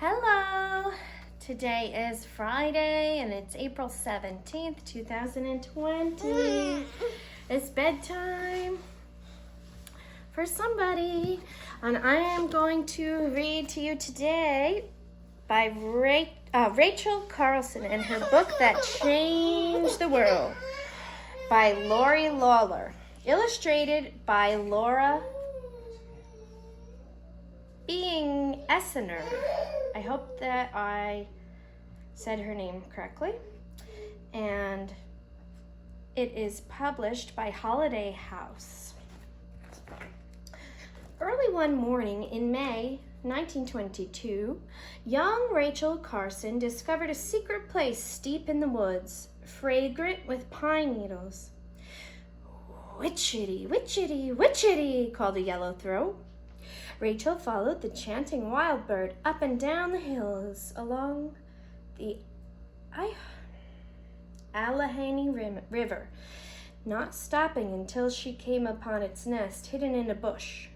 Hello! Today is Friday and it's April 17th, 2020. It's bedtime for somebody. And I am going to read to you today by Rachel Carson and her book that changed the world by Laurie Lawlor. Illustrated by Laura Beingessner. I hope that I said her name correctly. And it is published by Holiday House. Early one morning in May 1922, young Rachel Carson discovered a secret place deep in the woods, fragrant with pine needles. "Witchity, witchity, witchity," called a yellow throat. Rachel followed the chanting wild bird up and down the hills along the Allegheny River, not stopping until she came upon its nest hidden in a bush.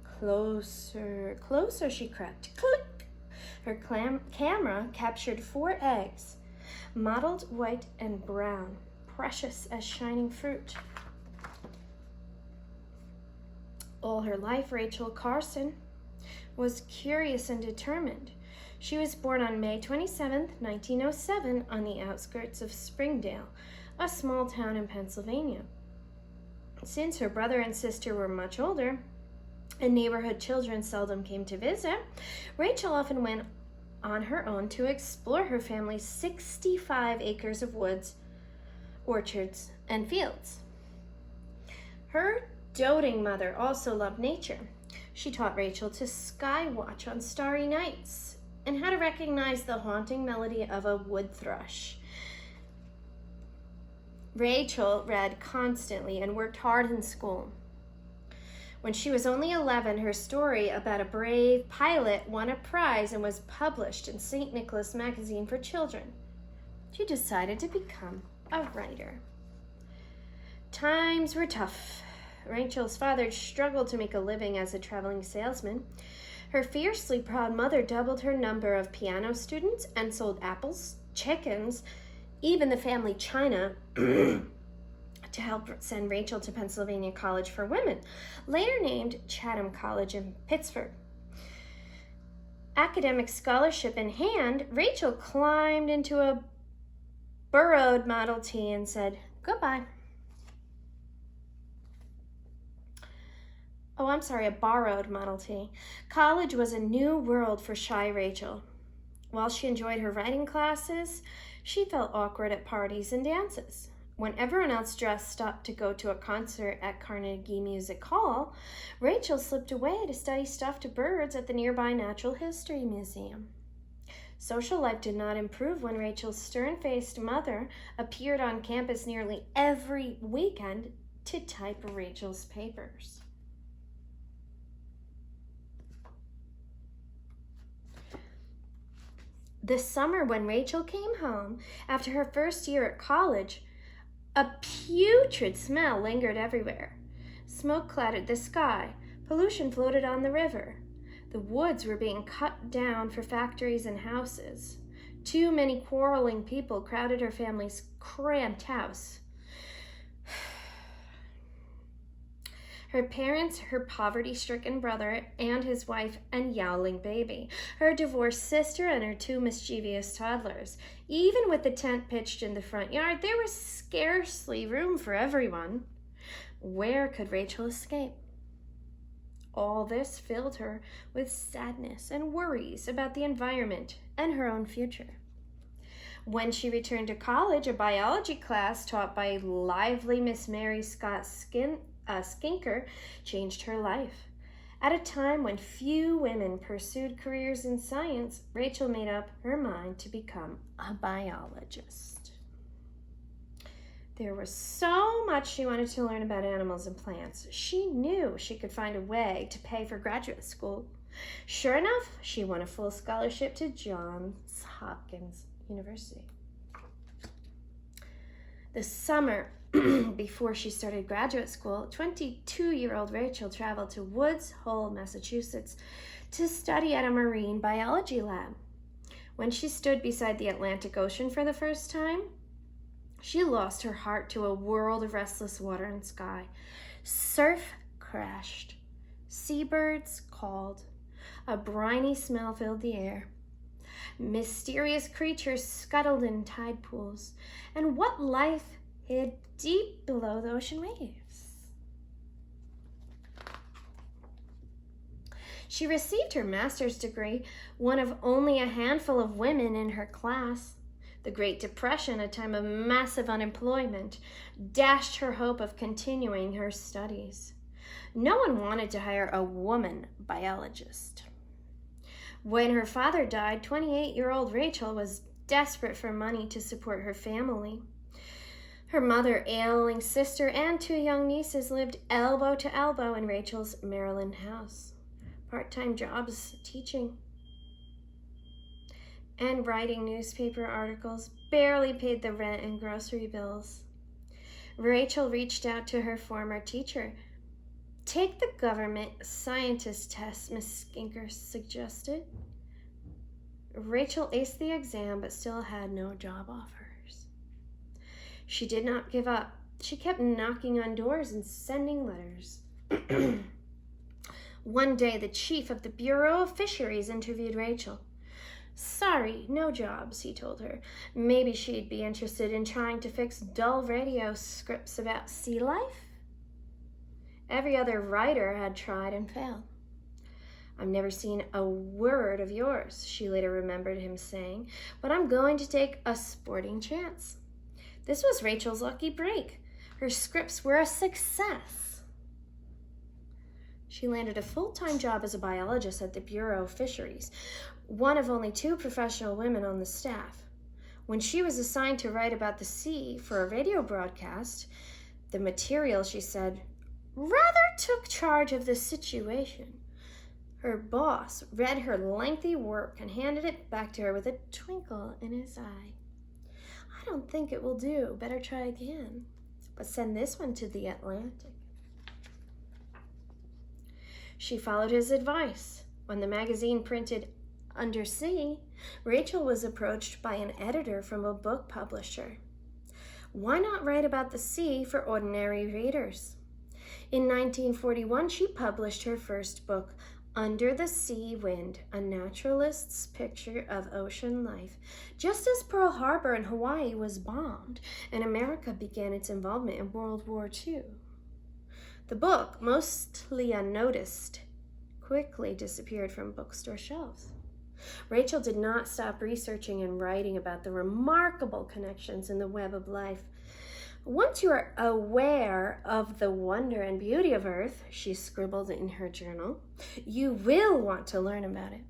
Closer, closer she crept. Click! Her camera captured 4 eggs, mottled white and brown, precious as shining fruit. All her life, Rachel Carson was curious and determined. She was born on May 27, 1907, on the outskirts of Springdale, a small town in Pennsylvania. Since her brother and sister were much older, and neighborhood children seldom came to visit, Rachel often went on her own to explore her family's 65 acres of woods, orchards, and fields. Her doting mother also loved nature. She taught Rachel to sky watch on starry nights and how to recognize the haunting melody of a wood thrush. Rachel read constantly and worked hard in school. When she was only 11, her story about a brave pilot won a prize and was published in St. Nicholas magazine for children. She decided to become a writer. Times were tough. Rachel's father struggled to make a living as a traveling salesman. Her fiercely proud mother doubled her number of piano students and sold apples, chickens, even the family china to help send Rachel to Pennsylvania College for Women, later named Chatham College in Pittsburgh. Academic scholarship in hand, Rachel climbed into a borrowed Model T and said, "Goodbye." A borrowed Model T. College was a new world for shy Rachel. While she enjoyed her writing classes, she felt awkward at parties and dances. When everyone else dressed up to go to a concert at Carnegie Music Hall, Rachel slipped away to study stuffed birds at the nearby Natural History Museum. Social life did not improve when Rachel's stern-faced mother appeared on campus nearly every weekend to type Rachel's papers. This summer, when Rachel came home after her first year at college, a putrid smell lingered everywhere. Smoke clouded the sky. Pollution floated on the river. The woods were being cut down for factories and houses. Too many quarreling people crowded her family's cramped house. Her parents, her poverty-stricken brother and his wife and yowling baby, her divorced sister and her 2 mischievous toddlers. Even with the tent pitched in the front yard, there was scarcely room for everyone. Where could Rachel escape? All this filled her with sadness and worries about the environment and her own future. When she returned to college, a biology class taught by lively Miss Mary Scott Skinker changed her life. At a time when few women pursued careers in science, Rachel made up her mind to become a biologist. There was so much she wanted to learn about animals and plants. She knew she could find a way to pay for graduate school. Sure enough, she won a full scholarship to Johns Hopkins University. The summer before she started graduate school, 22-year-old Rachel traveled to Woods Hole, Massachusetts, to study at a marine biology lab. When she stood beside the Atlantic Ocean for the first time, she lost her heart to a world of restless water and sky. Surf crashed. Seabirds called. A briny smell filled the air. Mysterious creatures scuttled in tide pools. And what life hid deep below the ocean waves? She received her master's degree, one of only a handful of women in her class. The Great Depression, a time of massive unemployment, dashed her hope of continuing her studies. No one wanted to hire a woman biologist. When her father died, 28-year-old Rachel was desperate for money to support her family. Her mother, ailing sister, and 2 young nieces lived elbow to elbow in Rachel's Maryland house. Part-time jobs teaching and writing newspaper articles barely paid the rent and grocery bills. Rachel reached out to her former teacher. "Take the government scientist test," Miss Skinker suggested. Rachel aced the exam but still had no job offers. She did not give up. She kept knocking on doors and sending letters. One day, the chief of the Bureau of Fisheries interviewed Rachel. "Sorry, no jobs," he told her. Maybe she'd be interested in trying to fix dull radio scripts about sea life? Every other writer had tried and failed. "I've never seen a word of yours," she later remembered him saying, "but I'm going to take a sporting chance." This was Rachel's lucky break. Her scripts were a success. She landed a full-time job as a biologist at the Bureau of Fisheries, one of only 2 professional women on the staff. When she was assigned to write about the sea for a radio broadcast, the material, she said, rather took charge of the situation. Her boss read her lengthy work and handed it back to her with a twinkle in his eye. "I don't think it will do. Better try again. But send this one to the Atlantic." She followed his advice. When the magazine printed Undersea, Rachel was approached by an editor from a book publisher. Why not write about the sea for ordinary readers? In 1941, she published her first book, Under the Sea Wind, a naturalist's picture of ocean life, just as Pearl Harbor in Hawaii was bombed and America began its involvement in World War II. The book, mostly unnoticed, quickly disappeared from bookstore shelves. Rachel did not stop researching and writing about the remarkable connections in the web of life. "Once you are aware of the wonder and beauty of Earth," she scribbled in her journal, "you will want to learn about it."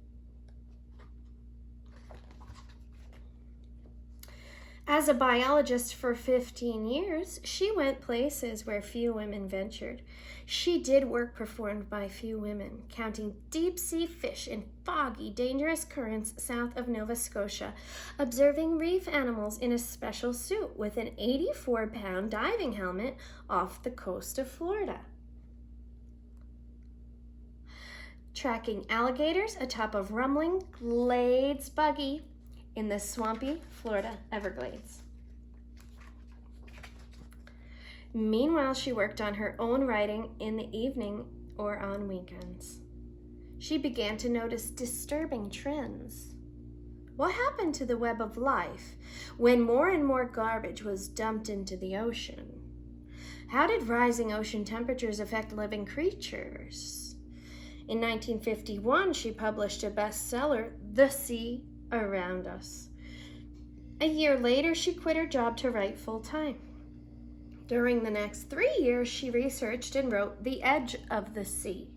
As a biologist for 15 years, she went places where few women ventured. She did work performed by few women, counting deep-sea fish in foggy, dangerous currents south of Nova Scotia, observing reef animals in a special suit with an 84-pound diving helmet off the coast of Florida, tracking alligators atop a rumbling Glades buggy in the swampy Florida Everglades. Meanwhile, she worked on her own writing in the evening or on weekends. She began to notice disturbing trends. What happened to the web of life when more and more garbage was dumped into the ocean? How did rising ocean temperatures affect living creatures? In 1951, she published a bestseller, The Sea Around Us. A year later, she quit her job to write full-time. During the next 3 years, she researched and wrote The Edge of the Sea.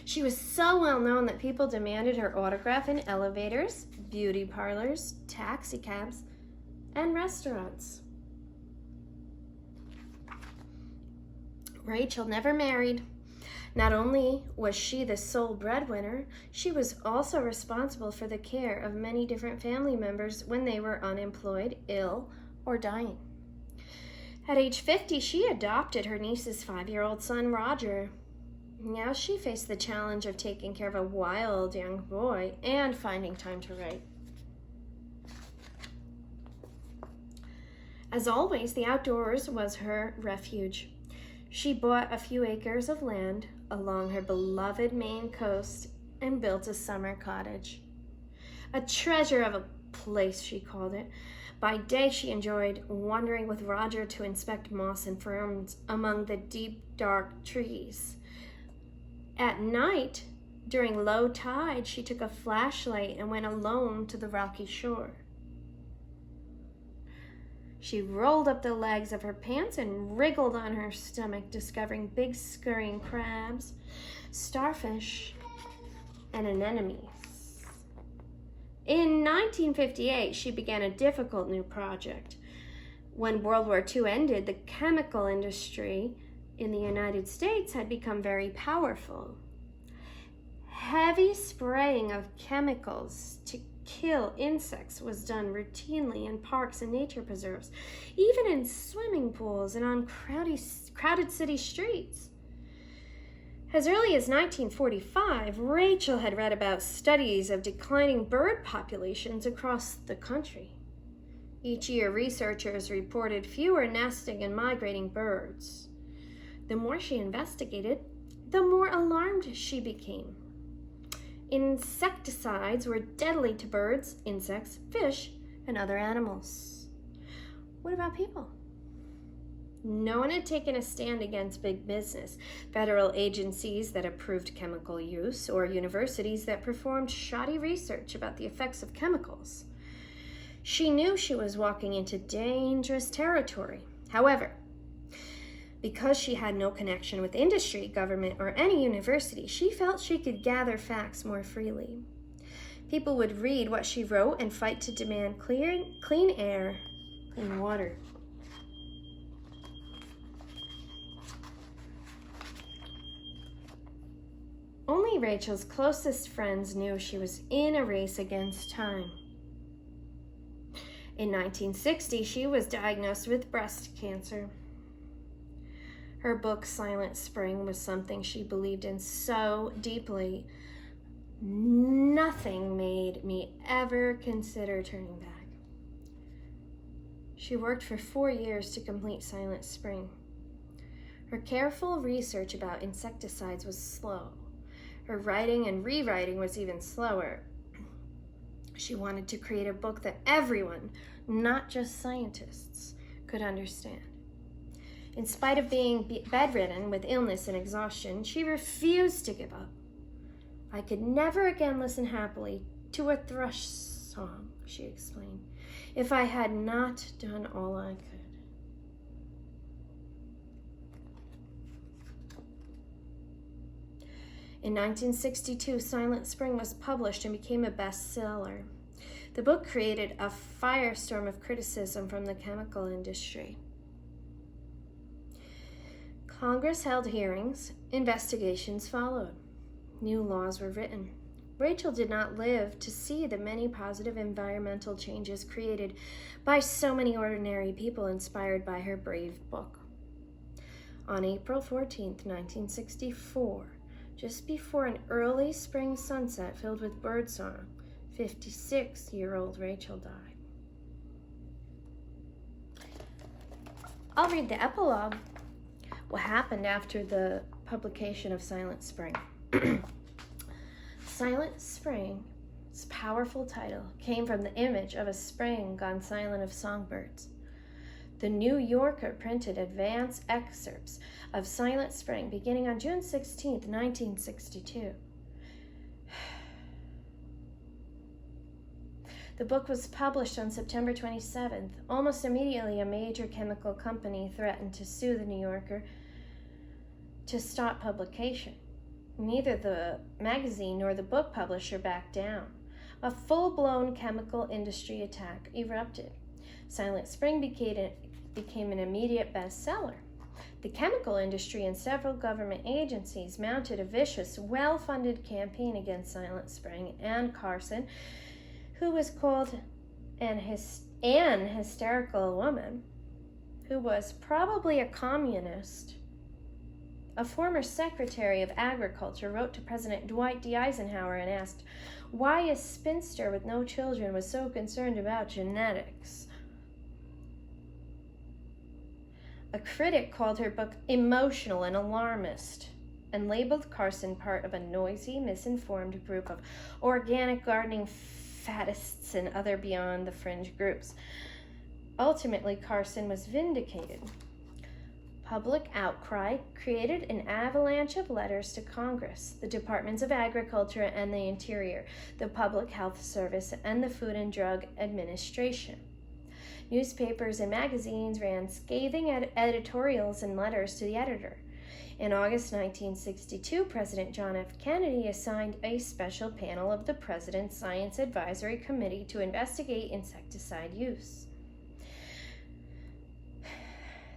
She was so well known that people demanded her autograph in elevators, beauty parlors, taxi cabs, and restaurants. Rachel never married. Not only was she the sole breadwinner, she was also responsible for the care of many different family members when they were unemployed, ill, or dying. At age 50, she adopted her niece's 5-year-old son, Roger. Now she faced the challenge of taking care of a wild young boy and finding time to write. As always, the outdoors was her refuge. She bought a few acres of land along her beloved Maine coast and built a summer cottage. A treasure of a place, she called it. By day, she enjoyed wandering with Roger to inspect moss and ferns among the deep, dark trees. At night, during low tide, she took a flashlight and went alone to the rocky shore. She rolled up the legs of her pants and wriggled on her stomach, discovering big scurrying crabs, starfish, and anemones. In 1958, she began a difficult new project. When World War II ended, the chemical industry in the United States had become very powerful. Heavy spraying of chemicals to kill insects was done routinely in parks and nature preserves, even in swimming pools and on crowded city streets. As early as 1945, Rachel had read about studies of declining bird populations across the country. Each year, researchers reported fewer nesting and migrating birds. The more she investigated, the more alarmed she became. Insecticides were deadly to birds, insects, fish, and other animals. What about people? No one had taken a stand against big business, federal agencies that approved chemical use, or universities that performed shoddy research about the effects of chemicals. She knew she was walking into dangerous territory. However, because she had no connection with industry, government, or any university, she felt she could gather facts more freely. People would read what she wrote and fight to demand clean air, clean water. Only Rachel's closest friends knew she was in a race against time. In 1960, she was diagnosed with breast cancer. Her book, Silent Spring, was something she believed in so deeply. Nothing made me ever consider turning back. She worked for 4 years to complete Silent Spring. Her careful research about insecticides was slow. Her writing and rewriting was even slower. She wanted to create a book that everyone, not just scientists, could understand. In spite of being bedridden with illness and exhaustion, she refused to give up. I could never again listen happily to a thrush song, she explained, if I had not done all I could. In 1962, Silent Spring was published and became a bestseller. The book created a firestorm of criticism from the chemical industry. Congress held hearings, investigations followed. New laws were written. Rachel did not live to see the many positive environmental changes created by so many ordinary people inspired by her brave book. On April 14th, 1964, just before an early spring sunset filled with birdsong, 56-year-old Rachel died. I'll read the epilogue. What happened after the publication of Silent Spring? Silent Spring's powerful title came from the image of a spring gone silent of songbirds. The New Yorker printed advance excerpts of Silent Spring beginning on June 16, 1962. The book was published on September 27th. Almost immediately, a major chemical company threatened to sue the New Yorker to stop publication. Neither the magazine nor the book publisher backed down. A full-blown chemical industry attack erupted. Silent Spring became an immediate bestseller. The chemical industry and several government agencies mounted a vicious, well-funded campaign against Silent Spring and Carson, who was called an hysterical woman, who was probably a communist, a former Secretary of Agriculture, wrote to President Dwight D. Eisenhower and asked why a spinster with no children was so concerned about genetics. A critic called her book emotional and alarmist and labeled Carson part of a noisy, misinformed group of organic gardening faddists and other beyond the fringe groups. Ultimately, Carson was vindicated. Public outcry created an avalanche of letters to Congress, the Departments of Agriculture and the Interior, the Public Health Service, and the Food and Drug Administration. Newspapers and magazines ran scathing editorials and letters to the editor. In August 1962, President John F. Kennedy assigned a special panel of the President's Science Advisory Committee to investigate insecticide use.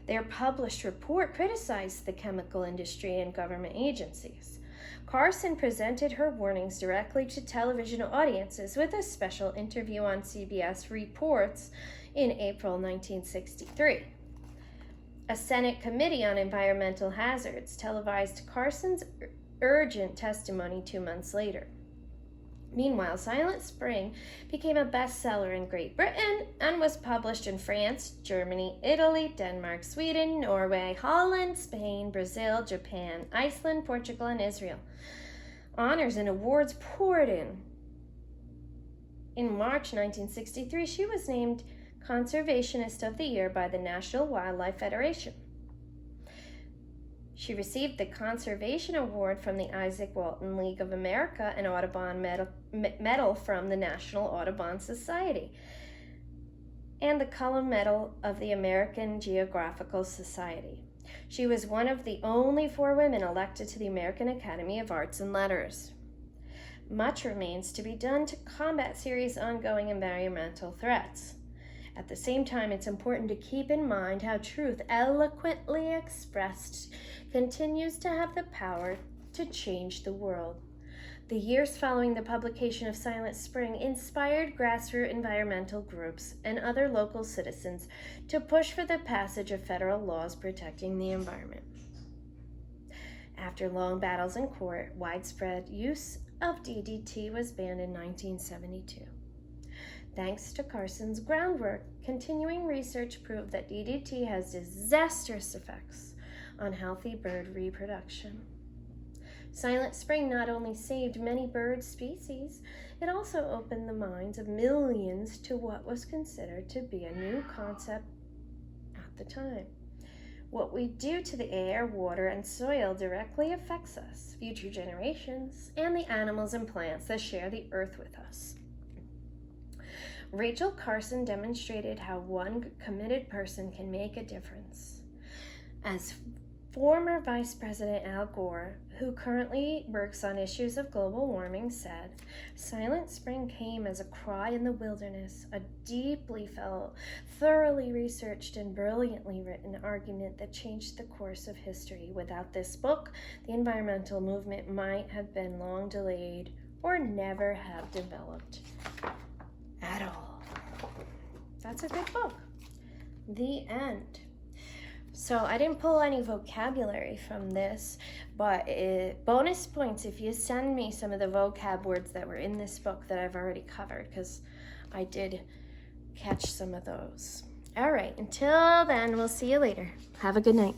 Their published report criticized the chemical industry and government agencies. Carson presented her warnings directly to television audiences with a special interview on CBS Reports in April 1963. A Senate Committee on Environmental Hazards televised Carson's urgent testimony 2 months later. Meanwhile, Silent Spring became a bestseller in Great Britain and was published in France, Germany, Italy, Denmark, Sweden, Norway, Holland, Spain, Brazil, Japan, Iceland, Portugal, and Israel. Honors and awards poured in. In March 1963, she was named Conservationist of the Year by the National Wildlife Federation. She received the Conservation Award from the Isaac Walton League of America and Audubon Medal from the National Audubon Society and the Cullum Medal of the American Geographical Society. She was one of the only 4 women elected to the American Academy of Arts and Letters. Much remains to be done to combat serious ongoing environmental threats. At the same time, it's important to keep in mind how truth, eloquently expressed, continues to have the power to change the world. The years following the publication of Silent Spring inspired grassroots environmental groups and other local citizens to push for the passage of federal laws protecting the environment. After long battles in court, widespread use of DDT was banned in 1972. Thanks to Carson's groundwork, continuing research proved that DDT has disastrous effects on healthy bird reproduction. Silent Spring not only saved many bird species, it also opened the minds of millions to what was considered to be a new concept at the time. What we do to the air, water, and soil directly affects us, future generations, and the animals and plants that share the earth with us. Rachel Carson demonstrated how one committed person can make a difference. As former Vice President Al Gore, who currently works on issues of global warming, said, Silent Spring came as a cry in the wilderness, a deeply felt, thoroughly researched, and brilliantly written argument that changed the course of history. Without this book, the environmental movement might have been long delayed or never have developed at all. That's a good book. The end. So I didn't pull any vocabulary from this, but bonus points if you send me some of the vocab words that were in this book that I've already covered, because I did catch some of those. All right, until then, we'll see you later. Have a good night.